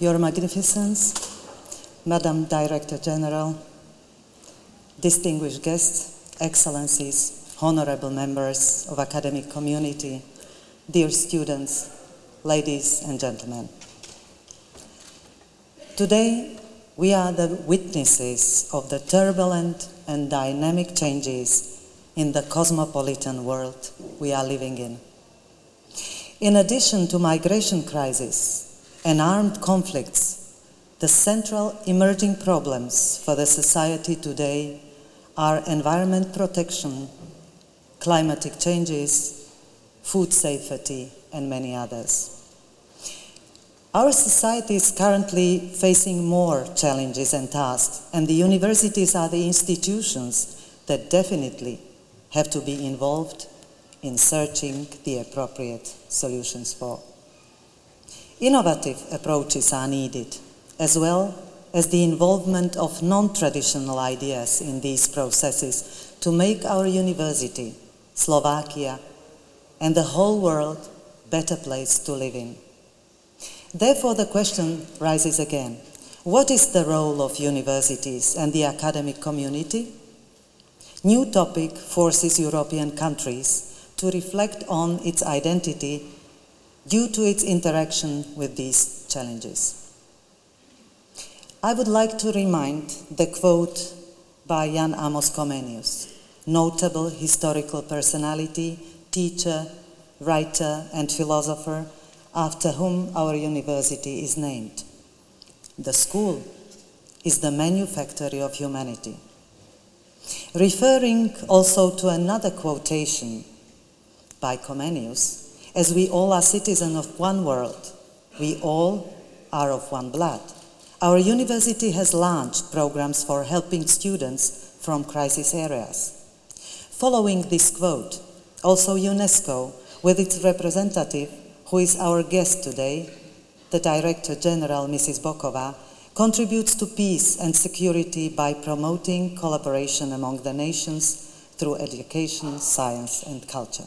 Your Magnificence, Madam Director General, distinguished guests, excellencies, honorable members of academic community, dear students, ladies and gentlemen. Today, we are the witnesses of the turbulent and dynamic changes in the cosmopolitan world we are living in. In addition to migration crisis and armed conflicts, the central emerging problems for the society today are environment protection, climatic changes, food safety, and many others. Our society is currently facing more challenges and tasks, and the universities are the institutions that definitely have to be involved in searching the appropriate solutions for. Innovative approaches are needed, as well as the involvement of non-traditional ideas in these processes to make our university, Slovakia, and the whole world a better place to live in. Therefore, the question rises again: what is the role of universities and the academic community? New topic forces European countries to reflect on its identity due to its interaction with these challenges. I would like to remind the quote by Jan Amos Comenius, notable historical personality, teacher, writer, and philosopher, after whom our university is named. The school is the manufactory of humanity. Referring also to another quotation by Comenius, as we all are citizens of one world, we all are of one blood. Our university has launched programs for helping students from crisis areas. Following this quote, also UNESCO, with its representative, who is our guest today, the Director General, Mrs. Bokova, contributes to peace and security by promoting collaboration among the nations through education, science, and culture.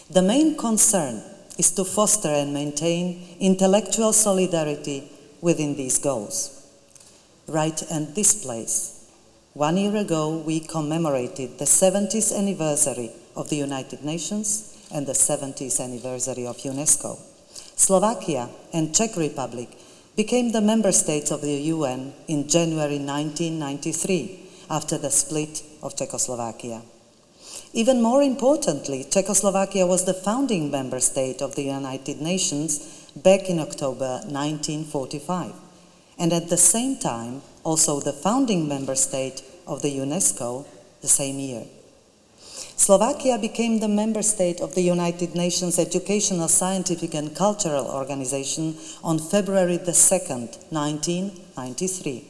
The main concern is to foster and maintain intellectual solidarity within these goals. Right in this place, 1 year ago, we commemorated the 70th anniversary of the United Nations and the 70th anniversary of UNESCO. Slovakia and Czech Republic became the member states of the UN in January 1993, after the split of Czechoslovakia. Even more importantly, Czechoslovakia was the founding member state of the United Nations back in October 1945, and at the same time also the founding member state of the UNESCO the same year. Slovakia became the member state of the United Nations Educational, Scientific and Cultural Organization on February the 2nd, 1993.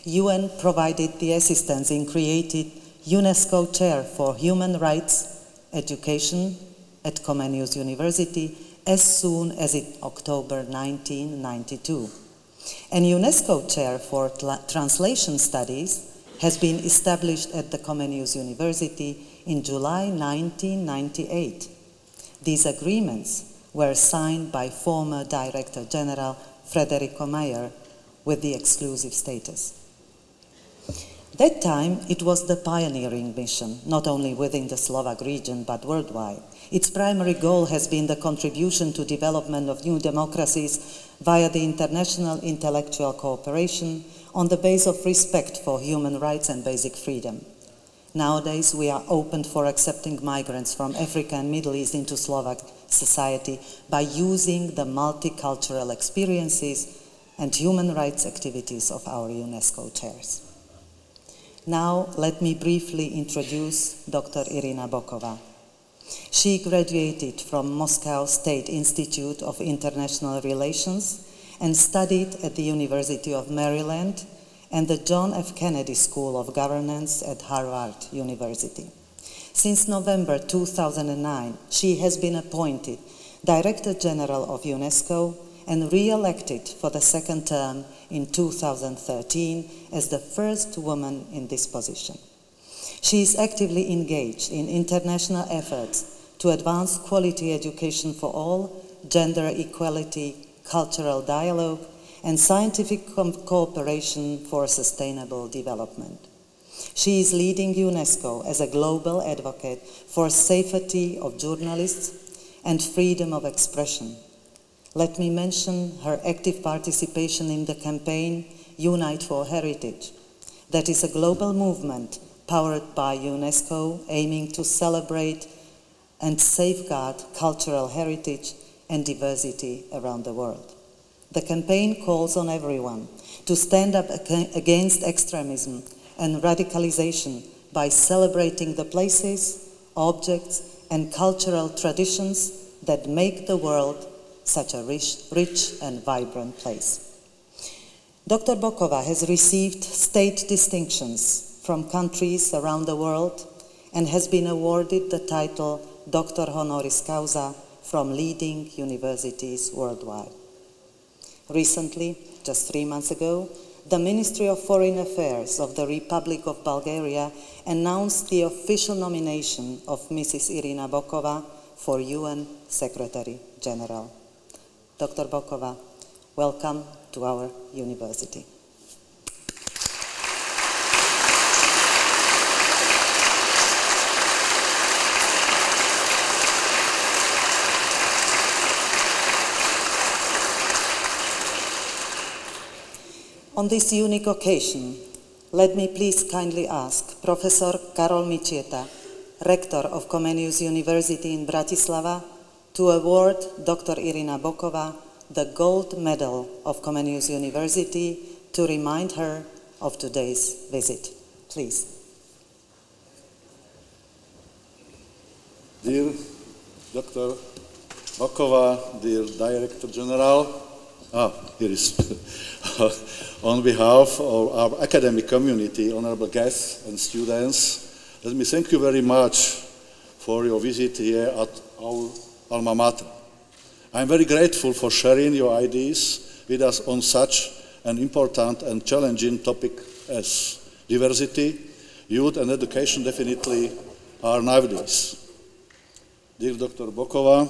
UN provided the assistance in creating UNESCO Chair for Human Rights Education at Comenius University as soon as in October 1992. An UNESCO chair for translation studies has been established at the Comenius University in July 1998. These agreements were signed by former Director General Federico Mayer with the exclusive status. That time, it was the pioneering mission, not only within the Slovak region, but worldwide. Its primary goal has been the contribution to development of new democracies via the international intellectual cooperation on the basis of respect for human rights and basic freedom. Nowadays, we are open for accepting migrants from Africa and Middle East into Slovak society by using the multicultural experiences and human rights activities of our UNESCO chairs. Now, let me briefly introduce Dr. Irina Bokova. She graduated from Moscow State Institute of International Relations and studied at the University of Maryland and the John F. Kennedy School of Governance at Harvard University. Since November 2009, she has been appointed Director General of UNESCO and re-elected for the second term in 2013 as the first woman in this position. She is actively engaged in international efforts to advance quality education for all, gender equality, cultural dialogue, and scientific cooperation for sustainable development. She is leading UNESCO as a global advocate for safety of journalists and freedom of expression. Let me mention her active participation in the campaign Unite for Heritage. That is a global movement powered by UNESCO aiming to celebrate and safeguard cultural heritage and diversity around the world. The campaign calls on everyone to stand up against extremism and radicalization by celebrating the places, objects, and cultural traditions that make the world such a rich and vibrant place. Dr. Bokova has received state distinctions from countries around the world and has been awarded the title Doctor Honoris Causa from leading universities worldwide. Recently, just 3 months ago, the Ministry of Foreign Affairs of the Republic of Bulgaria announced the official nomination of Mrs. Irina Bokova for UN Secretary General. Dr. Bokova, welcome to our university. On this unique occasion, let me please kindly ask Professor Karol Mičieta, Rector of Comenius University in Bratislava, to award Dr. Irina Bokova the Gold Medal of Comenius University to remind her of today's visit. Please. Dear Dr. Bokova, dear Director General, here is on behalf of our academic community, honorable guests and students, let me thank you very much for your visit here at our alma mater. I am very grateful for sharing your ideas with us on such an important and challenging topic as diversity, youth and education definitely are nowadays. Dear Dr. Bokova,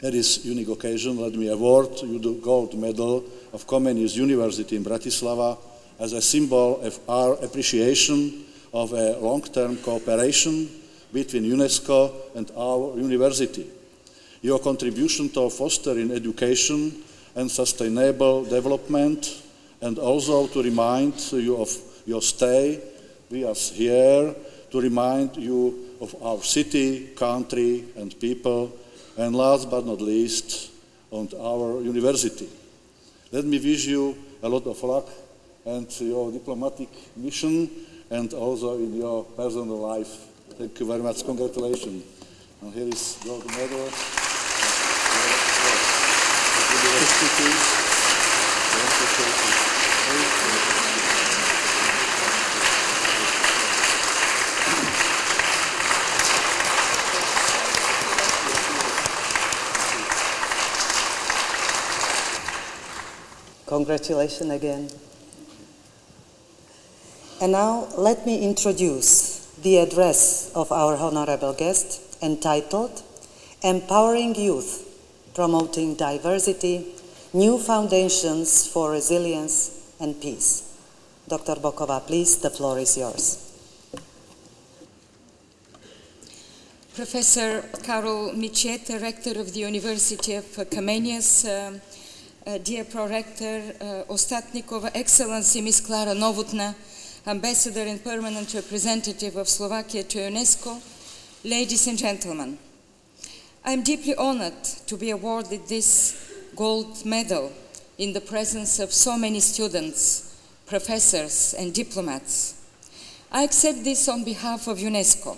at this unique occasion, let me award you the Gold Medal of Comenius University in Bratislava as a symbol of our appreciation of a long-term cooperation between UNESCO and our university. Your contribution to fostering education and sustainable development, and also to remind you of your stay with us here, to remind you of our city, country, and people, and last but not least, on our university. Let me wish you a lot of luck and your diplomatic mission, and also in your personal life. Thank you very much. Congratulations. And here is the gold medal. congratulations again. And now let me introduce the address of our honorable guest, entitled Empowering Youth, Promoting Diversity, New Foundations for Resilience and Peace. Dr. Bokova, please, the floor is yours. Professor Karol Michieta, Rector of the University of Komenského, dear Prorector Ostatnikova, Excellency Ms. Klara Novotná, Ambassador and Permanent Representative of Slovakia to UNESCO, ladies and gentlemen, I am deeply honored to be awarded this gold medal in the presence of so many students, professors, and diplomats. I accept this on behalf of UNESCO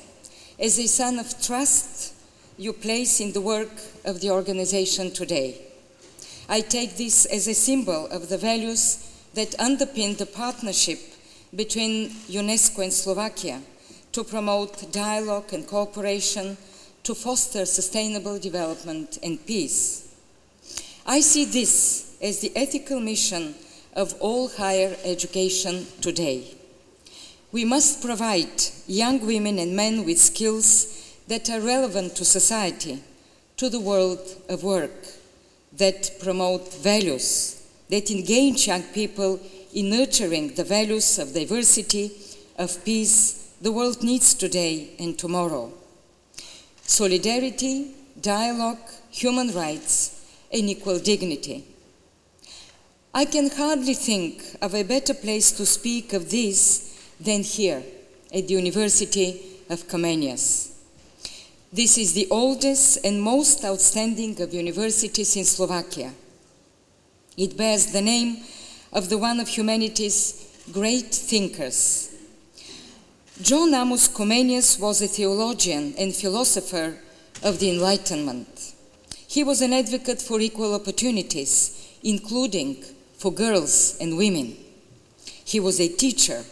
as a sign of trust you place in the work of the organization today. I take this as a symbol of the values that underpin the partnership between UNESCO and Slovakia to promote dialogue and cooperation to foster sustainable development and peace. I see this as the ethical mission of all higher education today. We must provide young women and men with skills that are relevant to society, to the world of work, that promote values, that engage young people in nurturing the values of diversity, of peace the world needs today and tomorrow. Solidarity, dialogue, human rights, and equal dignity. I can hardly think of a better place to speak of this than here at the University of Komenského. This is the oldest and most outstanding of universities in Slovakia. It bears the name of one of humanity's great thinkers. John Amos Comenius was a theologian and philosopher of the Enlightenment. He was an advocate for equal opportunities, including for girls and women. He was a teacher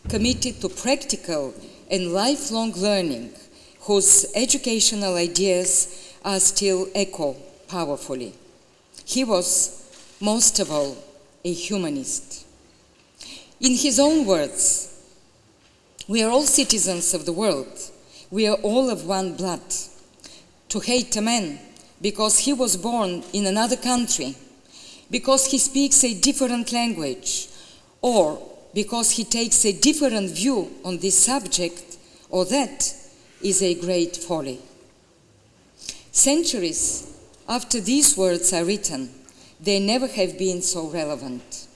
committed to practical and lifelong learning, whose educational ideas are still echo powerfully. He was, most of all, a humanist. In his own words, we are all citizens of the world. We are all of one blood. To hate a man because he was born in another country, because he speaks a different language, or because he takes a different view on this subject, or that, is a great folly. Centuries after these words are written, they never have been so relevant.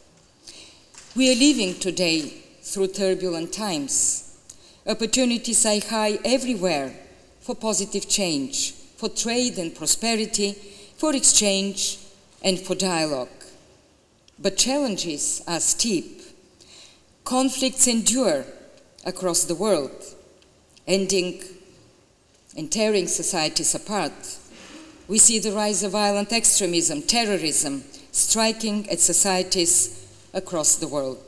We are living today through turbulent times. Opportunities are high everywhere for positive change, for trade and prosperity, for exchange and for dialogue. But challenges are steep. Conflicts endure across the world, ending and tearing societies apart. We see the rise of violent extremism, terrorism, striking at societies across the world.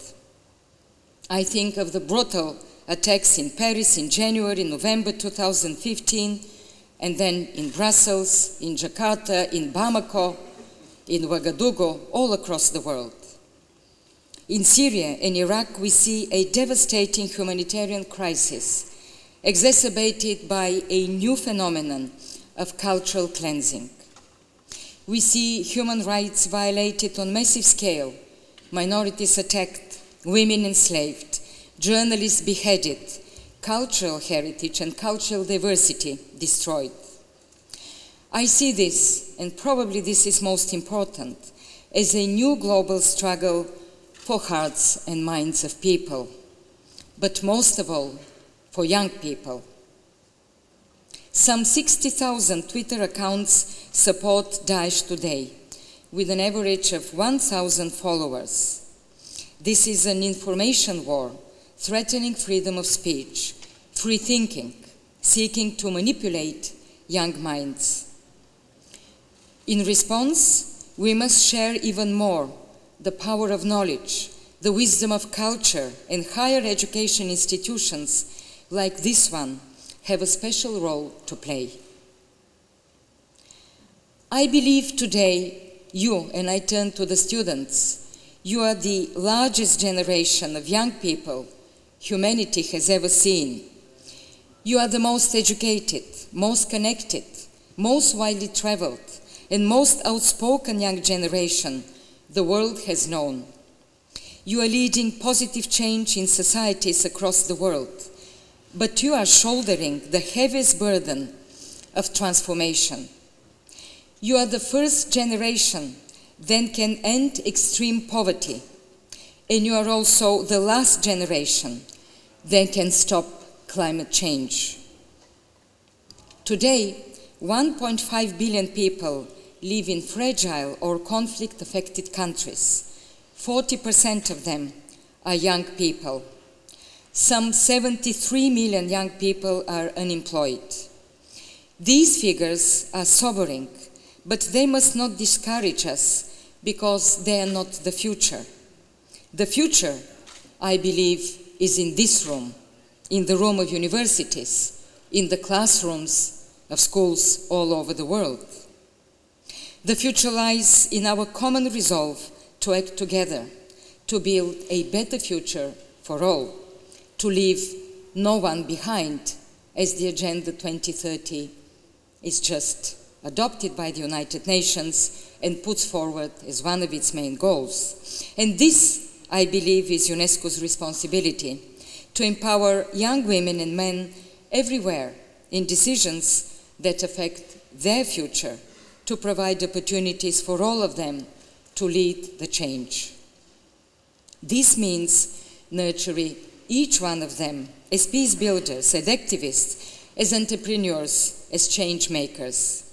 I think of the brutal attacks in Paris in January, November 2015, and then in Brussels, in Jakarta, in Bamako, in Ouagadougou, all across the world. In Syria and Iraq, we see a devastating humanitarian crisis, exacerbated by a new phenomenon of cultural cleansing. We see human rights violated on massive scale, minorities attacked, women enslaved, journalists beheaded, cultural heritage and cultural diversity destroyed. I see this, and probably this is most important, as a new global struggle for hearts and minds of people, but most of all, for young people. Some 60,000 Twitter accounts support Daesh today, with an average of 1,000 followers. This is an information war, threatening freedom of speech, free thinking, seeking to manipulate young minds. In response, we must share even more the power of knowledge, the wisdom of culture, and higher education institutions like this one have a special role to play. I believe today you, and I turn to the students, You are the largest generation of young people humanity has ever seen. You are the most educated, most connected, most widely traveled, and most outspoken young generation the world has known. You are leading positive change in societies across the world, but you are shouldering the heaviest burden of transformation. You are the first generation that can end extreme poverty, and you are also the last generation that can stop climate change. Today, 1.5 billion people live in fragile or conflict-affected countries. 40% of them are young people. Some 73 million young people are unemployed. These figures are sobering, but they must not discourage us because they are not the future. The future, I believe, is in this room, in the room of universities, in the classrooms of schools all over the world. The future lies in our common resolve to act together, to build a better future for all, to leave no one behind, as the Agenda 2030 is just adopted by the United Nations and puts forward as one of its main goals. And this, I believe, is UNESCO's responsibility, to empower young women and men everywhere in decisions that affect their future, to provide opportunities for all of them to lead the change. This means nurturing each one of them as peace builders, as activists, as entrepreneurs, as change makers.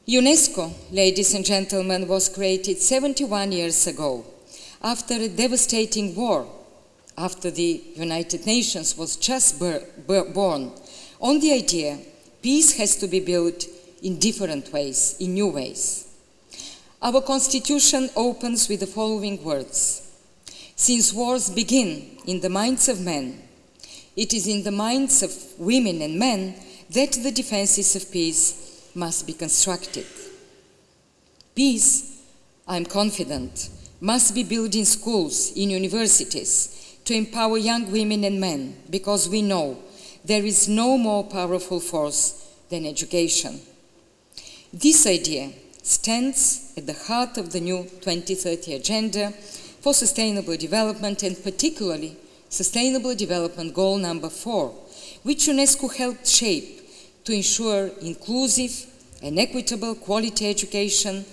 UNESCO, ladies and gentlemen, was created 71 years ago, after a devastating war, after the United Nations was just born, on the idea peace has to be built in different ways, in new ways. Our Constitution opens with the following words: since wars begin in the minds of men, it is in the minds of women and men that the defenses of peace must be constructed. Peace, I'm confident, must be built in schools, in universities, to empower young women and men, because we know there is no more powerful force than education. This idea stands at the heart of the new 2030 Agenda for Sustainable Development, and particularly Sustainable Development Goal number 4, which UNESCO helped shape to ensure inclusive and equitable quality education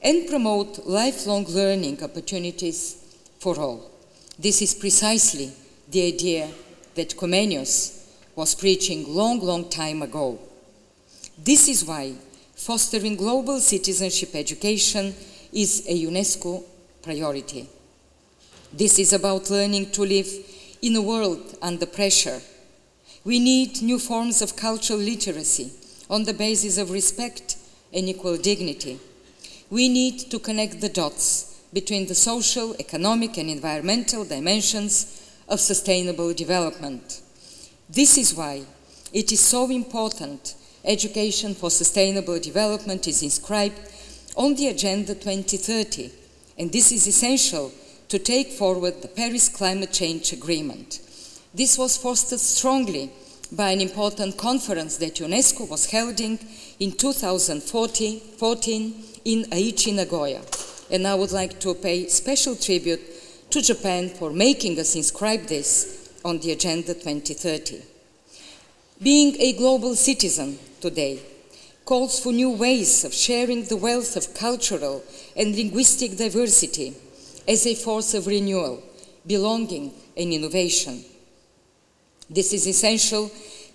and promote lifelong learning opportunities for all. This is precisely the idea that Comenius was preaching long time ago. This is why fostering global citizenship education is a UNESCO priority. This is about learning to live in a world under pressure. We need new forms of cultural literacy on the basis of respect and equal dignity. We need to connect the dots between the social, economic, and environmental dimensions of sustainable development. This is why it is so important education for sustainable development is inscribed on the Agenda 2030, and this is essential to take forward the Paris Climate Change Agreement. This was fostered strongly by an important conference that UNESCO was holding in 2014 in Aichi, Nagoya. And I would like to pay special tribute to Japan for making us inscribe this on the Agenda 2030. Being a global citizen today calls for new ways of sharing the wealth of cultural and linguistic diversity as a force of renewal, belonging, and innovation. This is essential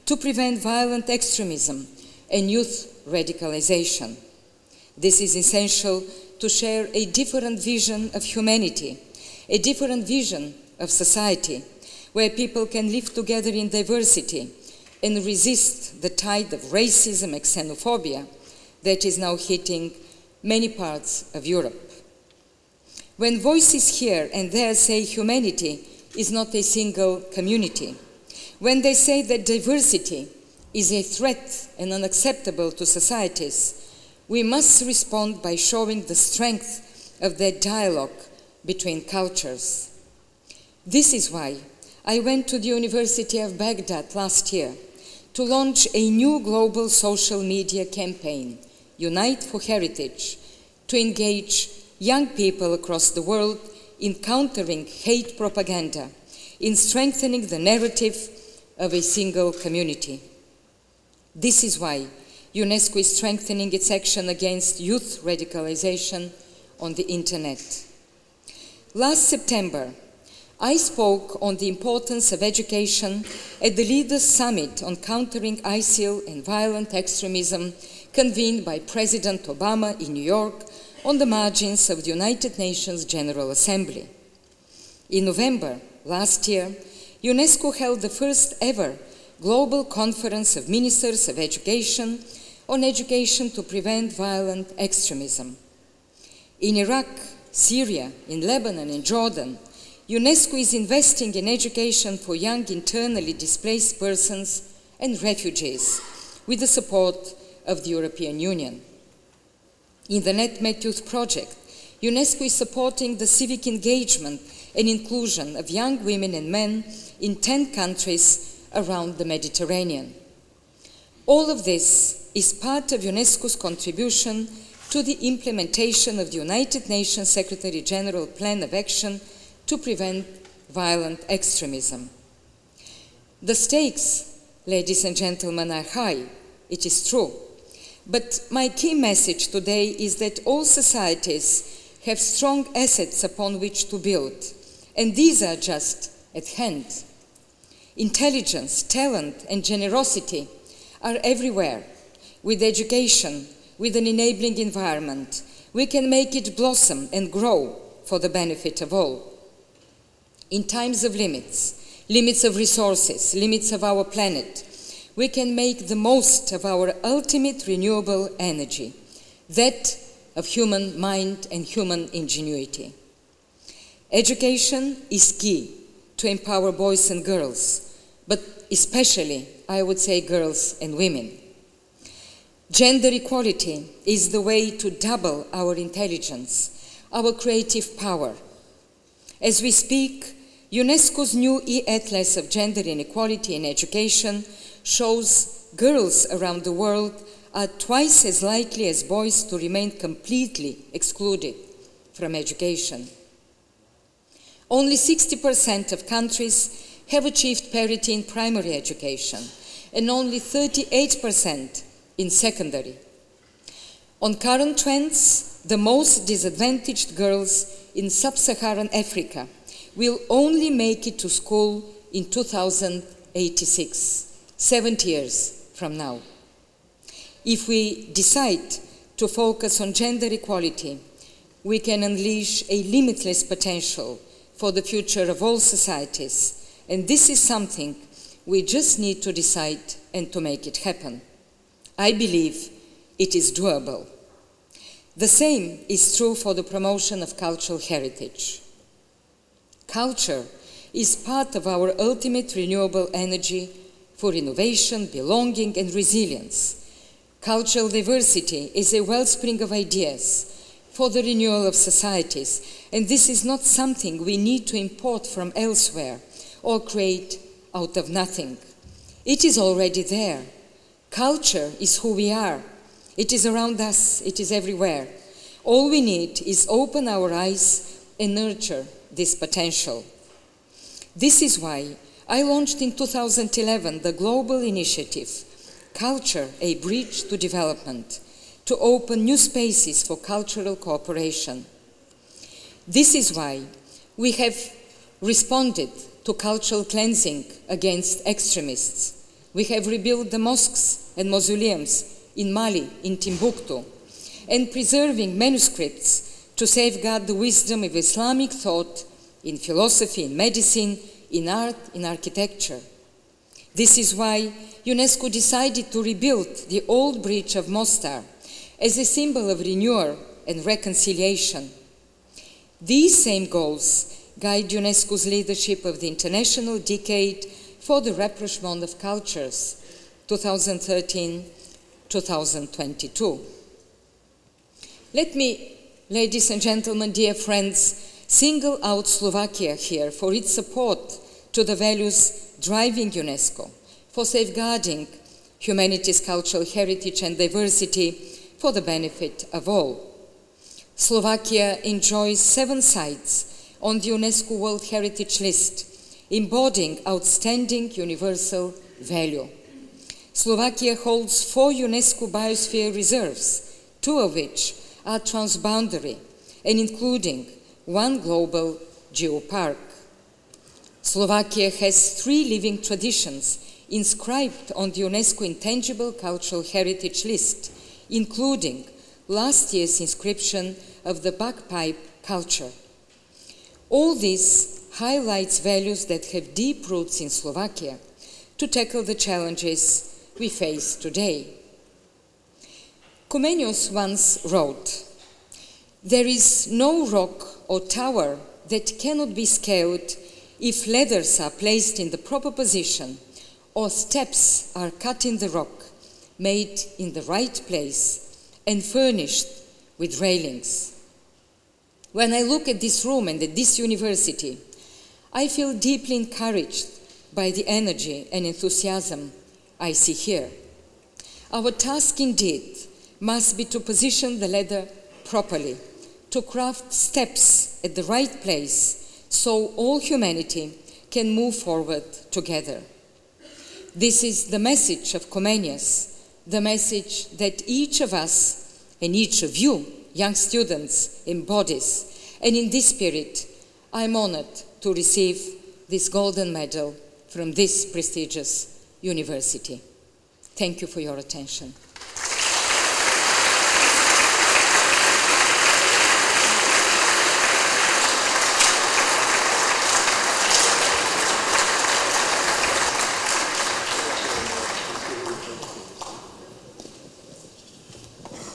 to prevent violent extremism and youth radicalization. This is essential to share a different vision of humanity, a different vision of society, where people can live together in diversity and resist the tide of racism and xenophobia that is now hitting many parts of Europe. When voices here and there say humanity is not a single community, when they say that diversity is a threat and unacceptable to societies, we must respond by showing the strength of that dialogue between cultures. This is why I went to the University of Baghdad last year to launch a new global social media campaign, Unite for Heritage, to engage young people across the world in countering hate propaganda, in strengthening the narrative of a single community. This is why UNESCO is strengthening its action against youth radicalization on the internet. Last September, I spoke on the importance of education at the Leaders' Summit on Countering ISIL and Violent Extremism, convened by President Obama in New York on the margins of the United Nations General Assembly. In November last year, UNESCO held the first ever Global Conference of Ministers of Education on education to prevent violent extremism. In Iraq, Syria, in Lebanon and Jordan, UNESCO is investing in education for young internally displaced persons and refugees with the support of the European Union. In the NetMet Youth Project, UNESCO is supporting the civic engagement and inclusion of young women and men in 10 countries around the Mediterranean. All of this is part of UNESCO's contribution to the implementation of the United Nations Secretary-General Plan of Action to prevent violent extremism. The stakes, ladies and gentlemen, are high, it is true. But my key message today is that all societies have strong assets upon which to build, and these are just at hand. Intelligence, talent, and generosity are everywhere. With education, with an enabling environment, we can make it blossom and grow for the benefit of all. In times of limits, limits of resources, limits of our planet, we can make the most of our ultimate renewable energy, that of human mind and human ingenuity. Education is key to empower boys and girls, but especially, I would say, girls and women. Gender equality is the way to double our intelligence, our creative power. As we speak, UNESCO's new e-atlas of gender inequality in education shows girls around the world are twice as likely as boys to remain completely excluded from education. Only 60% of countries have achieved parity in primary education, and only 38% in secondary. On current trends, the most disadvantaged girls in sub-Saharan Africa will only make it to school in 2086. 70 years from now. If we decide to focus on gender equality, we can unleash a limitless potential for the future of all societies, and this is something we just need to decide and to make it happen. I believe it is doable. The same is true for the promotion of cultural heritage. Culture is part of our ultimate renewable energy for innovation, belonging, and resilience. Cultural diversity is a wellspring of ideas for the renewal of societies, and this is not something we need to import from elsewhere or create out of nothing. It is already there. Culture is who we are. It is around us. It is everywhere. All we need is open our eyes and nurture this potential. This is why I launched in 2011 the global initiative, Culture, a Bridge to Development, to open new spaces for cultural cooperation. This is why we have responded to cultural cleansing against extremists. We have rebuilt the mosques and mausoleums in Mali, in Timbuktu, and preserving manuscripts to safeguard the wisdom of Islamic thought in philosophy, in medicine, in art, in architecture. This is why UNESCO decided to rebuild the old bridge of Mostar as a symbol of renewal and reconciliation. These same goals guide UNESCO's leadership of the International Decade for the Rapprochement of Cultures, 2013-2022. Let me, ladies and gentlemen, dear friends, single out Slovakia here for its support to the values driving UNESCO, for safeguarding humanity's cultural heritage and diversity for the benefit of all. Slovakia enjoys 7 sites on the UNESCO World Heritage List, embodying outstanding universal value. Slovakia holds 4 UNESCO biosphere reserves, 2 of which are transboundary and including 1 global geopark. Slovakia has 3 living traditions inscribed on the UNESCO Intangible Cultural Heritage List, including last year's inscription of the bagpipe culture. All this highlights values that have deep roots in Slovakia to tackle the challenges we face today. Comenius once wrote, "There is no rock or tower that cannot be scaled if ladders are placed in the proper position or steps are cut in the rock, made in the right place and furnished with railings." When I look at this room and at this university, I feel deeply encouraged by the energy and enthusiasm I see here. Our task indeed must be to position the ladder properly, to craft steps at the right place so all humanity can move forward together. This is the message of Comenius, the message that each of us and each of you, young students, embodies. And in this spirit, I'm honored to receive this golden medal from this prestigious university. Thank you for your attention.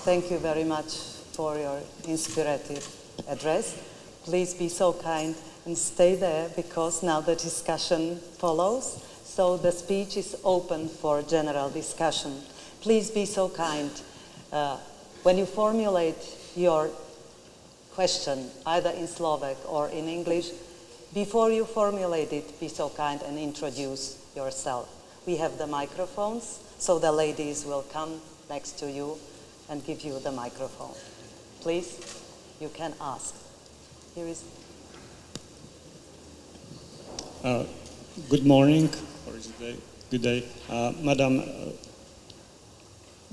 Thank you very much for your inspirative address. Please be so kind and stay there because now the discussion follows. So the speech is open for general discussion. Please be so kind. When you formulate your question, either in Slovak or in English, before you formulate it, be so kind and introduce yourself. We have the microphones, so the ladies will come next to you and give you the microphone. Please, you can ask. Here is. Good morning, or is it day? Good day. Madam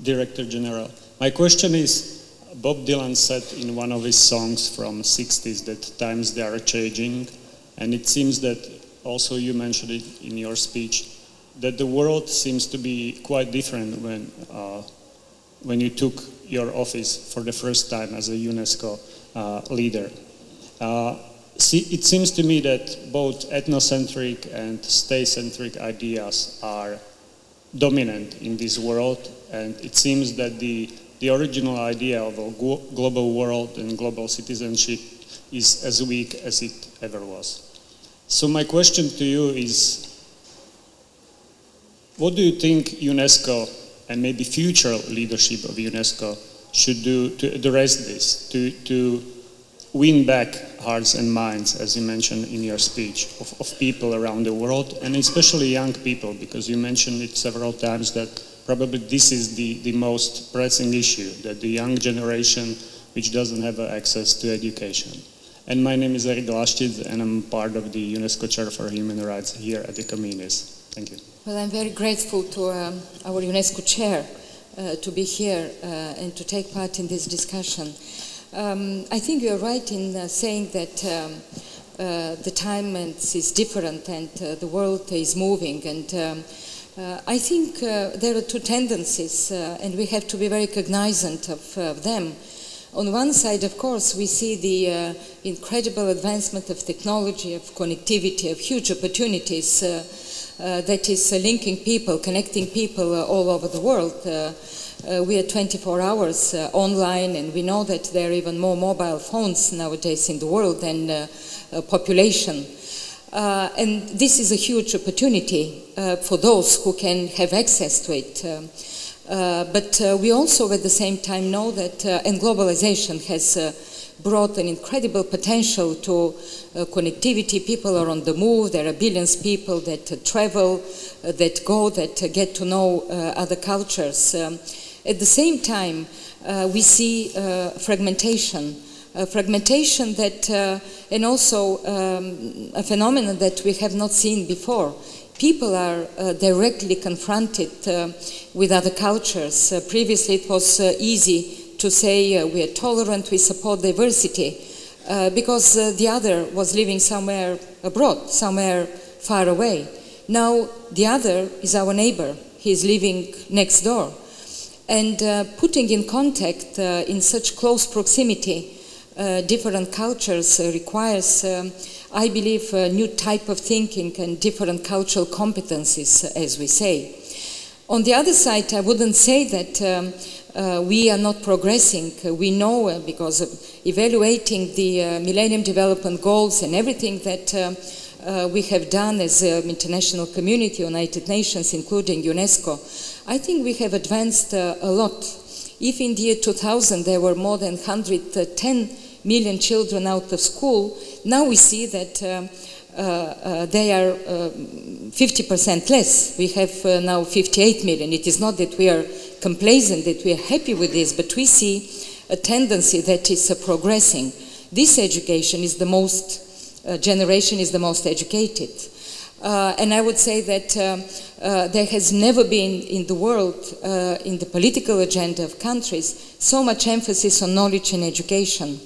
Director General, my question is, Bob Dylan said in one of his songs from 60s that times they are changing, and it seems that also you mentioned it in your speech, that the world seems to be quite different when you took your office for the first time as a UNESCO leader. It seems to me that both ethnocentric and state-centric ideas are dominant in this world, and it seems that the original idea of a global world and global citizenship is as weak as it ever was. So my question to you is, what do you think UNESCO and maybe future leadership of UNESCO should do to address this, to win back hearts and minds, as you mentioned in your speech, of people around the world, and especially young people, because you mentioned it several times that probably this is the most pressing issue, that the young generation which doesn't have access to education. And my name is Erik Lastic, and I'm part of the UNESCO Chair for Human Rights here at the Comenius. Thank you. Well, I'm very grateful to our UNESCO Chair to be here and to take part in this discussion. I think you're right in saying that the time is different and the world is moving, and I think there are 2 tendencies and we have to be very cognizant of them. On one side, of course, we see the incredible advancement of technology, of connectivity, of huge opportunities that is linking people, connecting people all over the world. We are 24 hours online, and we know that there are even more mobile phones nowadays in the world than population. And this is a huge opportunity for those who can have access to it. But we also at the same time know that, and globalization has brought an incredible potential to connectivity. People are on the move. There are billions of people that travel, that go, that get to know other cultures. At the same time, we see fragmentation. Fragmentation that, and also a phenomenon that we have not seen before. People are directly confronted with other cultures. Previously it was easy to say we are tolerant, we support diversity, because the other was living somewhere abroad, somewhere far away. Now the other is our neighbor. He is living next door. And putting in contact in such close proximity different cultures requires, I believe, a new type of thinking and different cultural competencies, as we say. On the other side, I wouldn't say that we are not progressing. We know, because evaluating the Millennium Development Goals and everything that we have done as an international community, United Nations, including UNESCO, I think we have advanced a lot. If in the year 2000 there were more than 110 million children out of school, now we see that they are 50% less. We have now 58 million. It is not that we are complacent, that we are happy with this, but we see a tendency that is progressing. This education is the most, generation is the most educated. And I would say that there has never been in the world, in the political agenda of countries, so much emphasis on knowledge and education.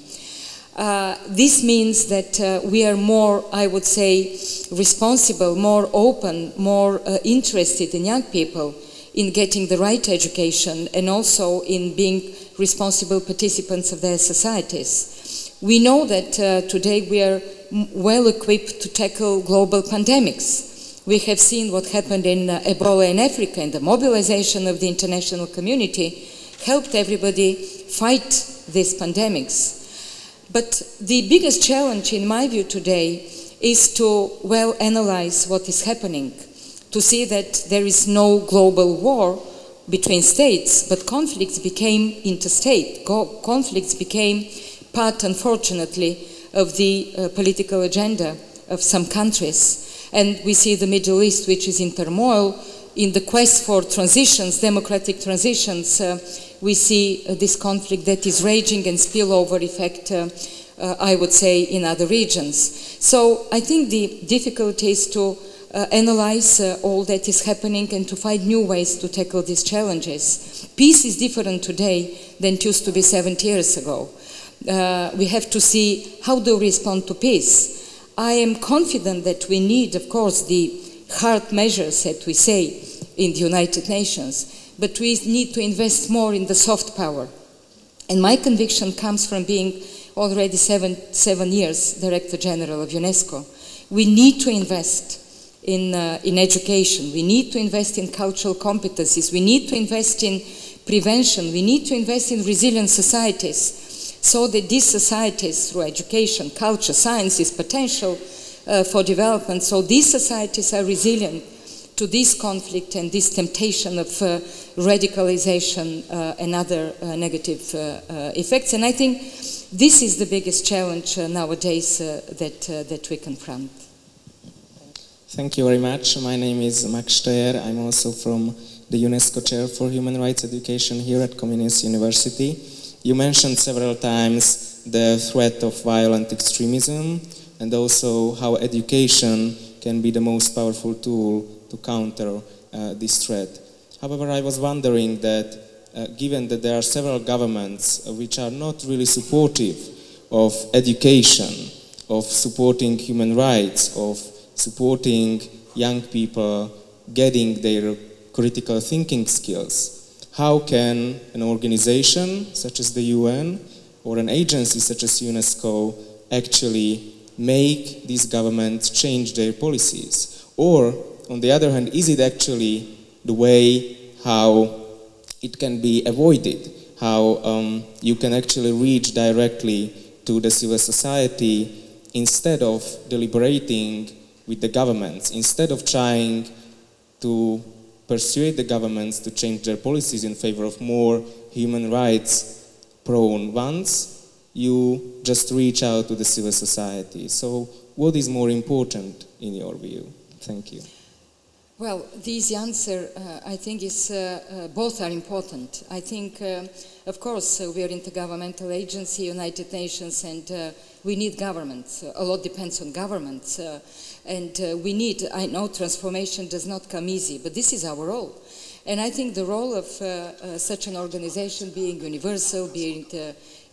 This means that we are more, I would say, responsible, more open, more interested in young people in getting the right education and also in being responsible participants of their societies. We know that today we are well equipped to tackle global pandemics. We have seen what happened in Ebola in Africa, and the mobilization of the international community helped everybody fight these pandemics. But the biggest challenge, in my view, today is to well analyze what is happening, to see that there is no global war between states, but conflicts became interstate. Conflicts became part, unfortunately, of the political agenda of some countries. And we see the Middle East, which is in turmoil. In the quest for transitions, democratic transitions, we see this conflict that is raging and spillover effect, I would say, in other regions. So I think the difficulty is to analyze all that is happening and to find new ways to tackle these challenges. Peace is different today than it used to be 70 years ago. We have to see how do we respond to peace. I am confident that we need, of course, the hard measures that we say in the United Nations, but we need to invest more in the soft power. And my conviction comes from being already seven years Director General of UNESCO. We need to invest in education. We need to invest in cultural competencies. We need to invest in prevention. We need to invest in resilient societies, so that these societies, through education, culture, science, is potential for development, so these societies are resilient to this conflict and this temptation of radicalization and other negative effects. And I think this is the biggest challenge nowadays that we confront. Thank you very much. My name is Max Steyer. I'm also from the UNESCO Chair for Human Rights Education here at Komenského University. You mentioned several times the threat of violent extremism and also how education can be the most powerful tool to counter this threat. However, I was wondering that given that there are several governments which are not really supportive of education, of supporting human rights, of supporting young people getting their critical thinking skills, how can an organization such as the UN or an agency such as UNESCO actually make these governments change their policies? Or, on the other hand, is it actually the way how it can be avoided, how you can actually reach directly to the civil society instead of deliberating with the governments, instead of trying to persuade the governments to change their policies in favor of more human rights prone ones? you just reach out to the civil society. So what is more important in your view? Thank you. Well, the easy answer, I think, is both are important. I think, of course, we are intergovernmental agency, United Nations, and we need governments. A lot depends on governments. We need, I know transformation does not come easy, but this is our role. And I think the role of such an organization, being universal, being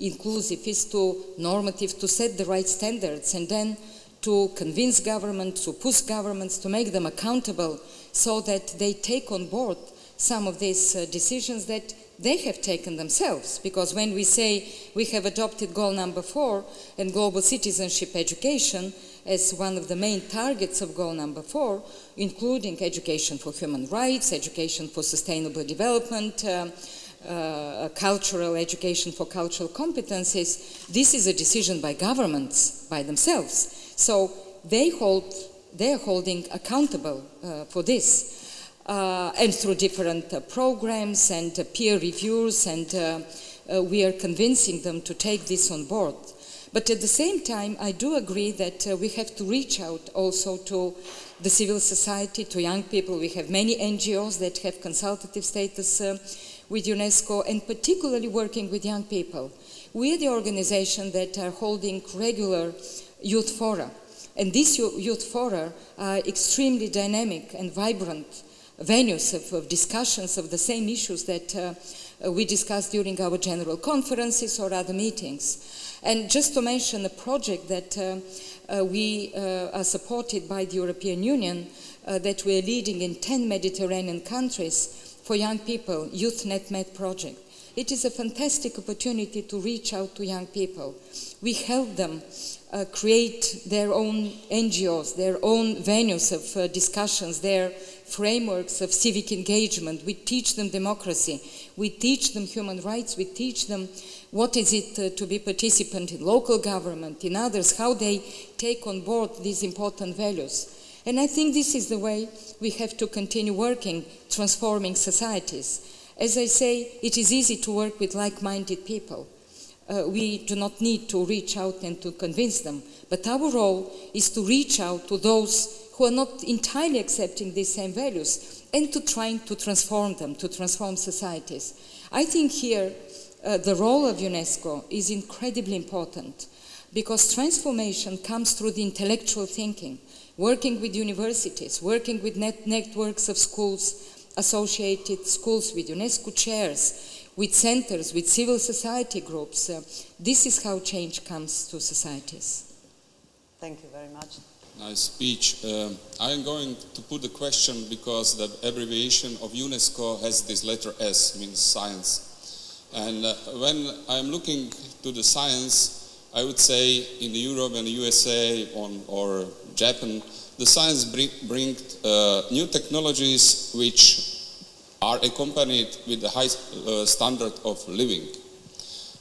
inclusive, is to normative, to set the right standards, and then to convince governments, to push governments, to make them accountable so that they take on board some of these decisions that they have taken themselves. Because when we say we have adopted goal number 4 and global citizenship education as one of the main targets of goal number 4, including education for human rights, education for sustainable development, cultural education for cultural competencies, this is a decision by governments, by themselves. So they are holding accountable for this, and through different programs and peer reviews, and we are convincing them to take this on board. But at the same time, I do agree that we have to reach out also to the civil society, to young people. We have many NGOs that have consultative status with UNESCO, and particularly working with young people. We are the organization that are holding regular youth fora. And these youth fora are extremely dynamic and vibrant venues of discussions of the same issues that we discuss during our general conferences or other meetings. And just to mention a project that we are supported by the European Union, that we are leading in 10 Mediterranean countries for young people, Youth NetMed project. It is a fantastic opportunity to reach out to young people. We help them create their own NGOs, their own venues of discussions, their frameworks of civic engagement. We teach them democracy. We teach them human rights. We teach them what is it to be participant in local government, in others, how they take on board these important values. And I think this is the way we have to continue working, transforming societies. As I say, it is easy to work with like-minded people. We do not need to reach out and to convince them, but our role is to reach out to those who are not entirely accepting these same values and to try to transform them, to transform societies. I think here the role of UNESCO is incredibly important because transformation comes through the intellectual thinking, working with universities, working with networks of schools, associated schools with UNESCO chairs, with centers, with civil society groups. This is how change comes to societies. Thank you very much. Nice speech. I am going to put the question because the abbreviation of UNESCO has this letter S, means science. And when I'm looking to the science, I would say in Europe and the USA or Japan, the science brings new technologies which are accompanied with a high standard of living.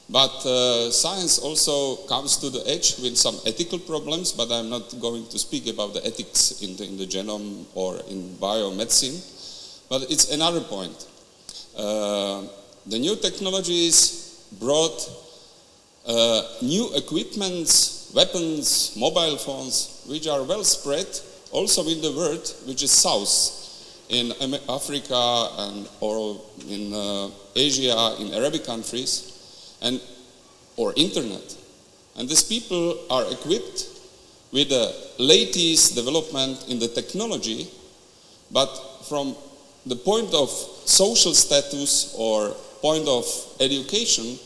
But science also comes to the edge with some ethical problems, but I'm not going to speak about the ethics in the genome or in biomedicine. But it's another point. The new technologies brought new equipments, weapons, mobile phones, which are well spread also in the world, which is south. In Africa or in Asia, in Arabic countries, or internet. And these people are equipped with the latest development in the technology, but from the point of social status or point of education,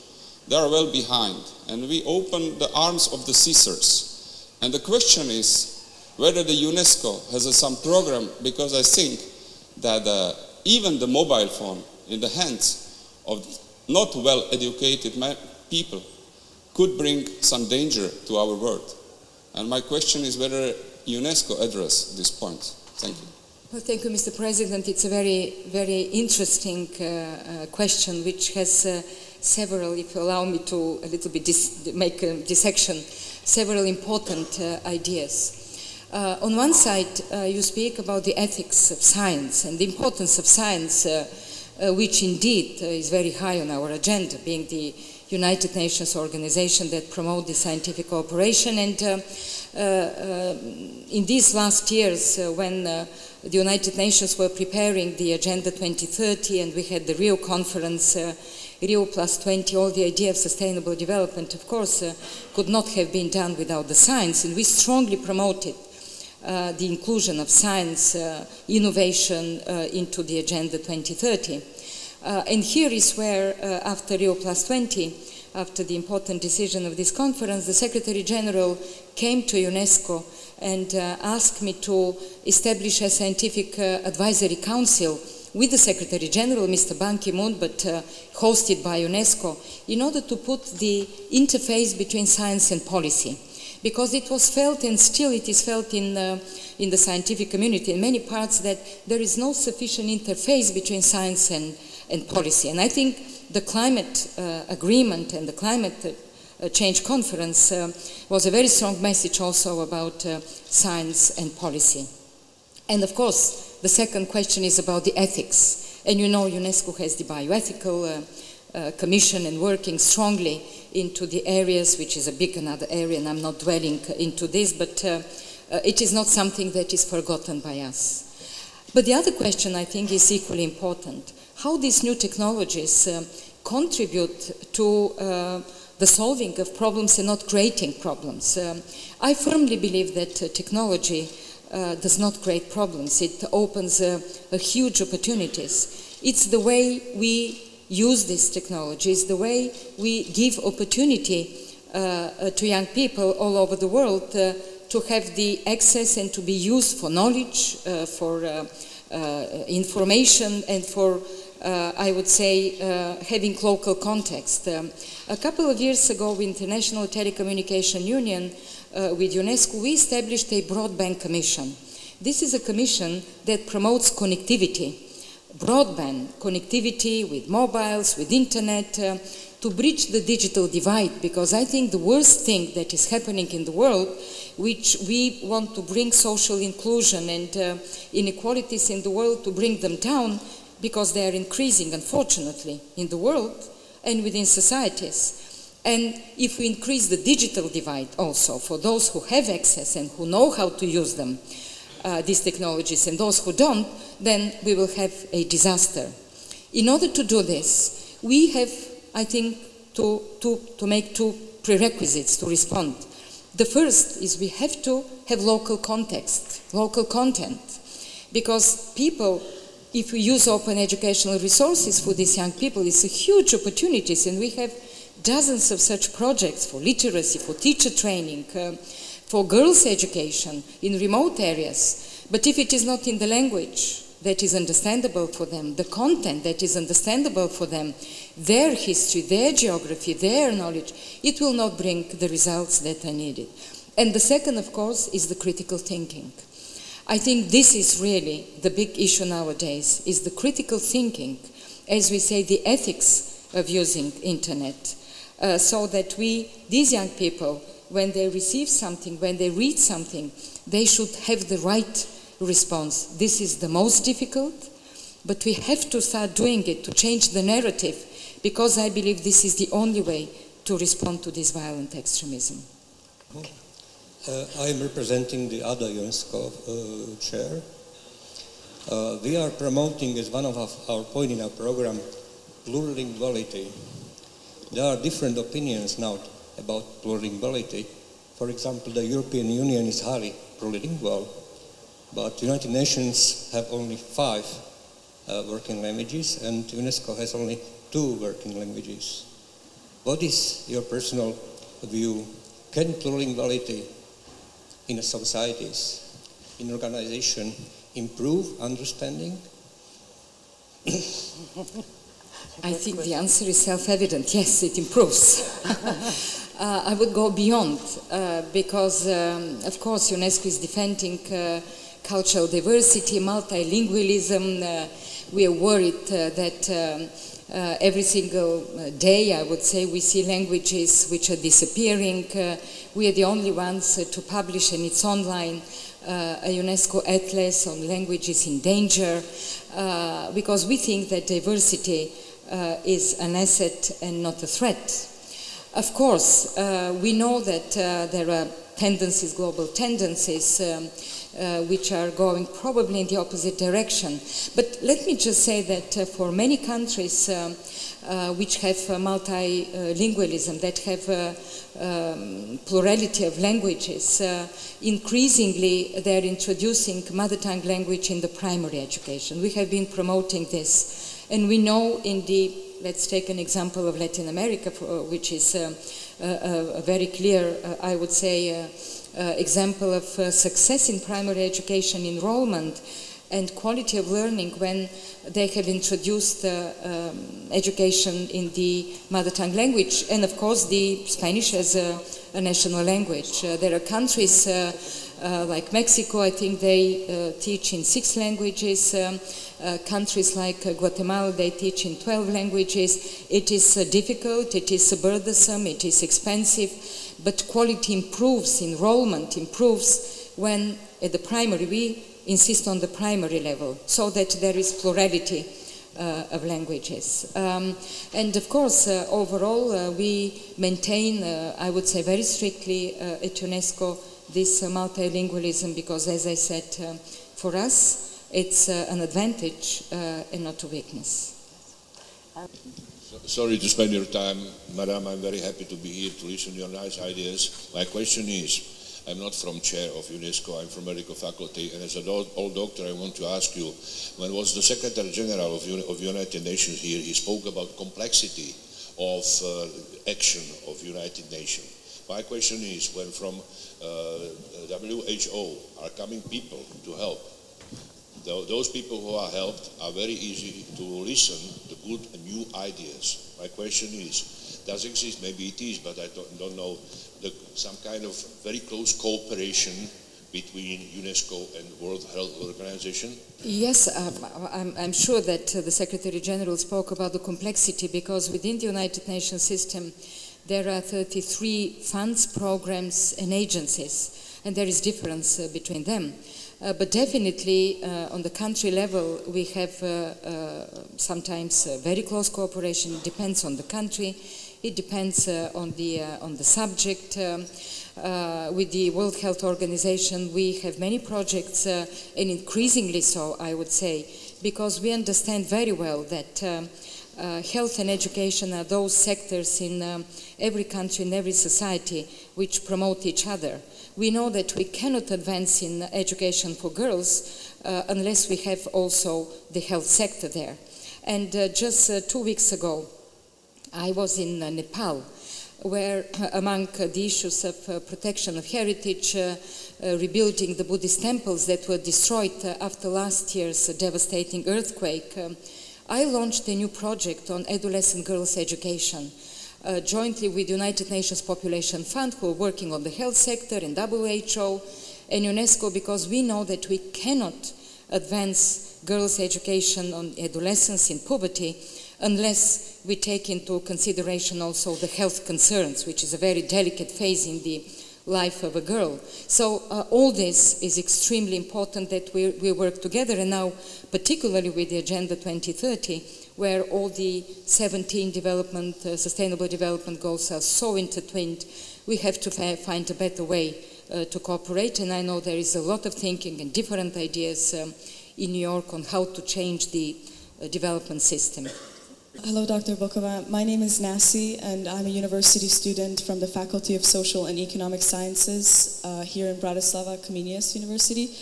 they are well behind. And we open the arms of the scissors. And the question is whether the UNESCO has some program, because I think that even the mobile phone in the hands of not well-educated people could bring some danger to our world. And my question is whether UNESCO address this point. Thank you. Well, thank you, Mr. President. It's a very, very interesting question, which has several, if you allow me to a little bit make a dissection, several important ideas. On one side, you speak about the ethics of science and the importance of science, which indeed is very high on our agenda, being the United Nations organization that promote the scientific cooperation. And in these last years, when the United Nations were preparing the Agenda 2030, and we had the Rio conference, Rio plus 20, all the idea of sustainable development, of course, could not have been done without the science, and we strongly promoted the inclusion of science, innovation into the Agenda 2030. And here is where, after Rio plus 20, after the important decision of this conference, the Secretary General came to UNESCO and asked me to establish a scientific advisory council with the Secretary General, Mr. Ban Ki-moon, but hosted by UNESCO, in order to put the interface between science and policy. Because it was felt, and still it is felt in the scientific community in many parts, that there is no sufficient interface between science and policy. And I think the climate agreement and the climate change conference was a very strong message also about science and policy. And of course, the second question is about the ethics. And you know, UNESCO has the bioethical commission and working strongly into the areas, which is a big another area, and I'm not dwelling into this, but it is not something that is forgotten by us. But the other question, I think, is equally important. How these new technologies contribute to the solving of problems and not creating problems. I firmly believe that technology does not create problems. It opens a huge opportunities. It's the way we use this technology, it's the way we give opportunity to young people all over the world to have the access and to be used for knowledge, for information, and for I would say, having local context. A couple of years ago, with International Telecommunication Union, with UNESCO, we established a broadband commission. This is a commission that promotes connectivity, broadband connectivity with mobiles, with internet, to bridge the digital divide, because I think the worst thing that is happening in the world, which we want to bring social inclusion and inequalities in the world, to bring them down, because they are increasing, unfortunately, in the world and within societies. And if we increase the digital divide also for those who have access and who know how to use them, these technologies, and those who don't, then we will have a disaster. In order to do this, we have, I think, to make two prerequisites to respond. The first is we have to have local context, local content, because people, if we use open educational resources for these young people, it's a huge opportunities, and we have dozens of such projects for literacy, for teacher training, for girls' education in remote areas. But if it is not in the language that is understandable for them, the content that is understandable for them, their history, their geography, their knowledge, it will not bring the results that are needed. And the second, of course, is the critical thinking. I think this is really the big issue nowadays, is the critical thinking, as we say, the ethics of using internet, so that these young people, when they receive something, when they read something, they should have the right response. This is the most difficult, but we have to start doing it to change the narrative, because I believe this is the only way to respond to this violent extremism. Okay. I am representing the other UNESCO chair. We are promoting, as one of our points in our program, plurilinguality. There are different opinions now about plurilinguality. For example, the European Union is highly plurilingual, but the United Nations have only 5 working languages, and UNESCO has only 2 working languages. What is your personal view? Can plurilinguality in societies, in organization, improve understanding? I think the answer is self-evident. Yes, it improves. I would go beyond, because, of course, UNESCO is defending cultural diversity, multilingualism. We are worried that every single day, I would say, we see languages which are disappearing. We are the only ones to publish, and it's online, a UNESCO atlas on languages in danger, because we think that diversity is an asset and not a threat. Of course, we know that there are tendencies, global tendencies, which are going probably in the opposite direction. But let me just say that for many countries which have multilingualism, that have plurality of languages, increasingly they're introducing mother tongue language in the primary education. We have been promoting this, and we know in the, let's take an example of Latin America, which is a very clear, I would say, example of success in primary education enrollment and quality of learning when they have introduced education in the mother tongue language, and of course the Spanish as a national language. There are countries like Mexico, I think they teach in 6 languages. Countries like Guatemala, they teach in 12 languages. It is difficult, it is burdensome, it is expensive, but quality improves, enrollment improves when at the primary, we insist on the primary level so that there is plurality of languages. And of course, overall, we maintain, I would say very strictly at UNESCO, this multilingualism, because as I said, for us, it's an advantage and not a weakness. Sorry to spend your time, Madam. I'm very happy to be here to listen to your nice ideas. My question is, I'm not from chair of UNESCO, I'm from medical faculty, and as an old doctor, I want to ask you, when was the Secretary General of United Nations here, he spoke about complexity of action of United Nations. My question is, when from WHO are coming people to help, those people who are helped are very easy to listen to good and new ideas. My question is, does it exist? Maybe it is, but I don't know, some kind of very close cooperation between UNESCO and World Health Organization? Yes, I'm sure that the Secretary General spoke about the complexity, because within the United Nations system there are 33 funds, programs and agencies, and there is difference between them. But definitely on the country level we have sometimes very close cooperation. It depends on the country, it depends on the subject. With the World Health Organization we have many projects, and increasingly so, I would say, because we understand very well that health and education are those sectors in every country, in every society, which promote each other. We know that we cannot advance in education for girls unless we have also the health sector there. And just 2 weeks ago, I was in Nepal, where among the issues of protection of heritage, rebuilding the Buddhist temples that were destroyed after last year's devastating earthquake, I launched a new project on adolescent girls' education. Jointly with the United Nations Population Fund, who are working on the health sector, and WHO and UNESCO, because we know that we cannot advance girls' education on adolescence in puberty unless we take into consideration also the health concerns, which is a very delicate phase in the life of a girl. So all this is extremely important that we work together, and now particularly with the Agenda 2030, where all the 17 sustainable development goals are so intertwined, we have to find a better way to cooperate. And I know there is a lot of thinking and different ideas in New York on how to change the development system. Hello, Dr. Bokova. My name is Nasi, and I'm a university student from the Faculty of Social and Economic Sciences here in Bratislava, University.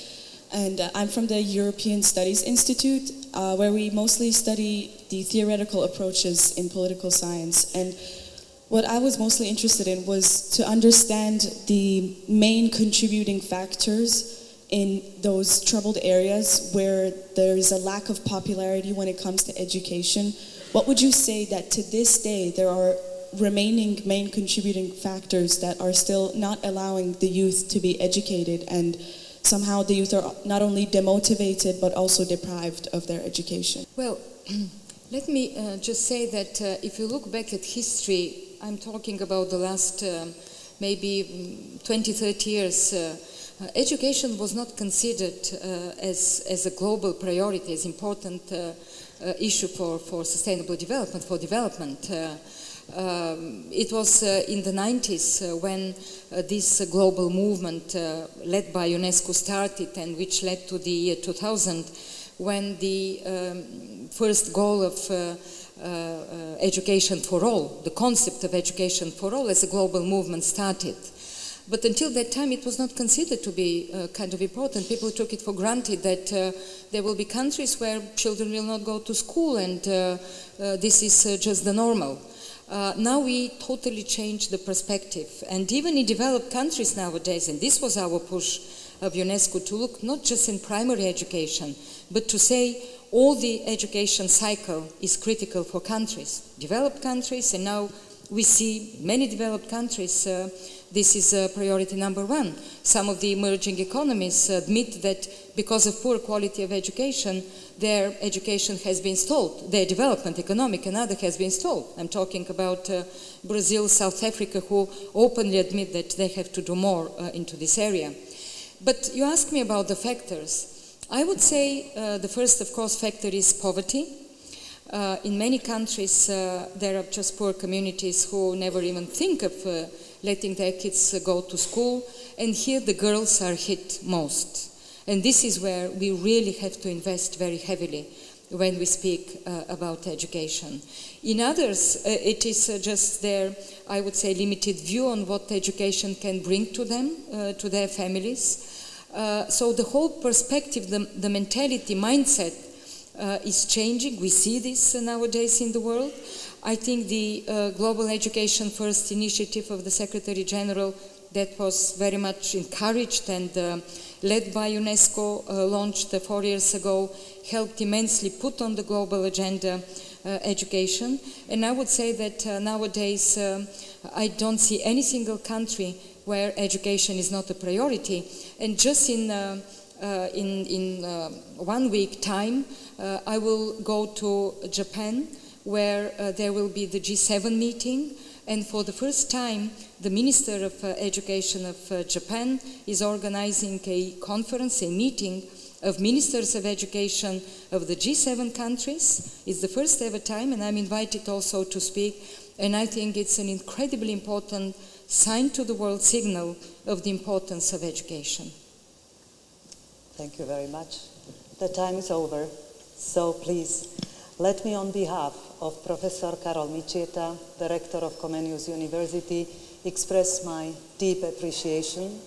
And I'm from the European Studies Institute, where we mostly study the theoretical approaches in political science. And what I was mostly interested in was to understand the main contributing factors in those troubled areas where there is a lack of popularity when it comes to education. What would you say that to this day there are remaining main contributing factors that are still not allowing the youth to be educated, and somehow the youth are not only demotivated but also deprived of their education? Well, let me just say that if you look back at history, I'm talking about the last maybe 20, 30 years, education was not considered as a global priority, as important issue for sustainable development, for development. It was in the 90s when this global movement led by UNESCO started, and which led to the year 2000, when the first goal of education for all, the concept of education for all as a global movement started. But until that time it was not considered to be kind of important. People took it for granted that there will be countries where children will not go to school, and this is just the normal. Now we totally changed the perspective, and even in developed countries nowadays, and this was our push of UNESCO, to look not just in primary education, but to say all the education cycle is critical for countries, developed countries, and now we see many developed countries, this is priority number one. Some of the emerging economies admit that because of poor quality of education, their education has been stalled, their development, economic and other, has been stalled. I'm talking about Brazil, South Africa, who openly admit that they have to do more into this area. But you asked me about the factors. I would say the first, of course, factor is poverty. In many countries, there are just poor communities who never even think of letting their kids go to school, and here the girls are hit most. And this is where we really have to invest very heavily when we speak about education. In others, it is just their, I would say, limited view on what education can bring to them, to their families. So the whole perspective, the mentality, mindset is changing. We see this nowadays in the world. I think the Global Education First initiative of the Secretary General, that was very much encouraged and led by UNESCO, launched 4 years ago, helped immensely put on the global agenda education. And I would say that nowadays I don't see any single country where education is not a priority. And just in 1 week time, I will go to Japan, where there will be the G7 meeting, and for the first time the Minister of Education of Japan is organizing a conference, a meeting of Ministers of Education of the G7 countries. It's the first ever time, and I'm invited also to speak, and I think it's an incredibly important sign to the world, signal of the importance of education. Thank you very much. The time is over, so please let me, on behalf of Professor Karol Mičieta, the Rector of Comenius University, express my deep appreciation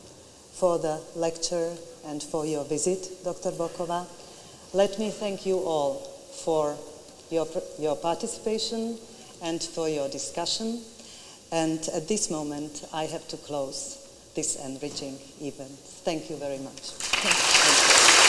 for the lecture and for your visit, Dr. Bokova. Let me thank you all for your participation and for your discussion. And at this moment, I have to close this enriching event. Thank you very much. Thank you.